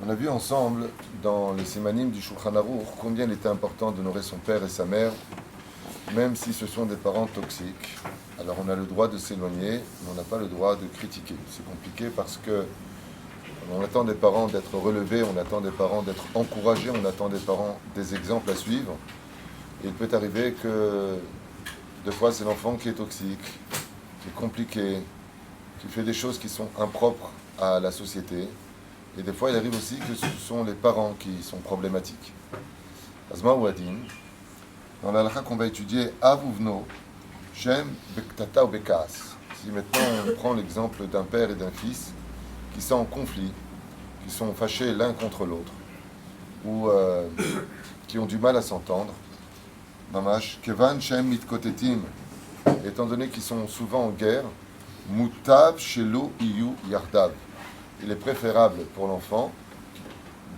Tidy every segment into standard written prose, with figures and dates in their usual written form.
On a vu ensemble dans les Simanim du Shulchan Aruch combien il était important d'honorer son père et sa mère, même si ce sont des parents toxiques. Alors on a le droit de s'éloigner, mais on n'a pas le droit de critiquer. C'est compliqué parce que on attend des parents d'être relevés, on attend des parents d'être encouragés, on attend des parents des exemples à suivre. Et il peut arriver que des fois c'est l'enfant qui est toxique, qui est compliqué, qui fait des choses qui sont impropres à la société. Et des fois, il arrive aussi que ce sont les parents qui sont problématiques. Azma ou Adin, dans la halakha qu'on va étudier, Avuvno, Shem, Bektata ou Bekas. Si maintenant on prend l'exemple d'un père et d'un fils qui sont en conflit, qui sont fâchés l'un contre l'autre, ou qui ont du mal à s'entendre, Mamash, Kevan, Shem, Mitkotetim, étant donné qu'ils sont souvent en guerre, Mutav, Shelo, Iyu, Yardav. Il est préférable pour l'enfant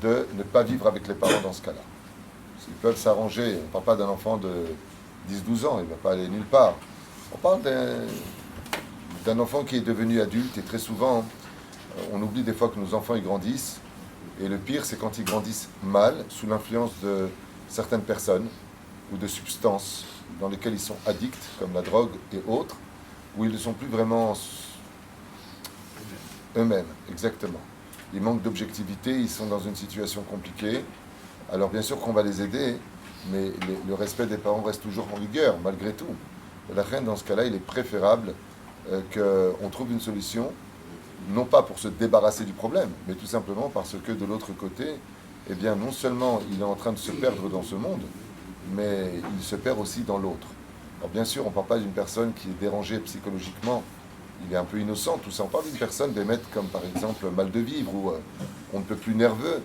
de ne pas vivre avec les parents dans ce cas-là. Ils peuvent s'arranger. On ne parle pas d'un enfant de 10-12 ans, il ne va pas aller nulle part. On parle d'un enfant qui est devenu adulte et très souvent, on oublie des fois que nos enfants ils grandissent. Et le pire, c'est quand ils grandissent mal, sous l'influence de certaines personnes ou de substances dans lesquelles ils sont addicts, comme la drogue et autres, où ils ne sont plus vraiment eux-mêmes, exactement. Ils manquent d'objectivité, ils sont dans une situation compliquée. Alors bien sûr qu'on va les aider, mais le respect des parents reste toujours en vigueur, malgré tout. La reine, dans ce cas-là, il est préférable qu'on trouve une solution, non pas pour se débarrasser du problème, mais tout simplement parce que de l'autre côté, eh bien, non seulement il est en train de se perdre dans ce monde, mais il se perd aussi dans l'autre. Alors bien sûr, on ne parle pas d'une personne qui est dérangée psychologiquement, il est un peu innocent, tout ça. On parle d'une personne d'émettre comme par exemple mal de vivre ou on ne peut plus nerveux,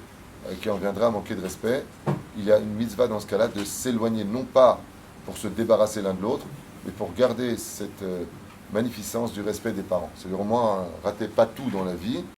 qui en viendra à manquer de respect. Il y a une mitzvah dans ce cas-là de s'éloigner, non pas pour se débarrasser l'un de l'autre, mais pour garder cette magnificence du respect des parents. C'est vraiment rater pas tout dans la vie.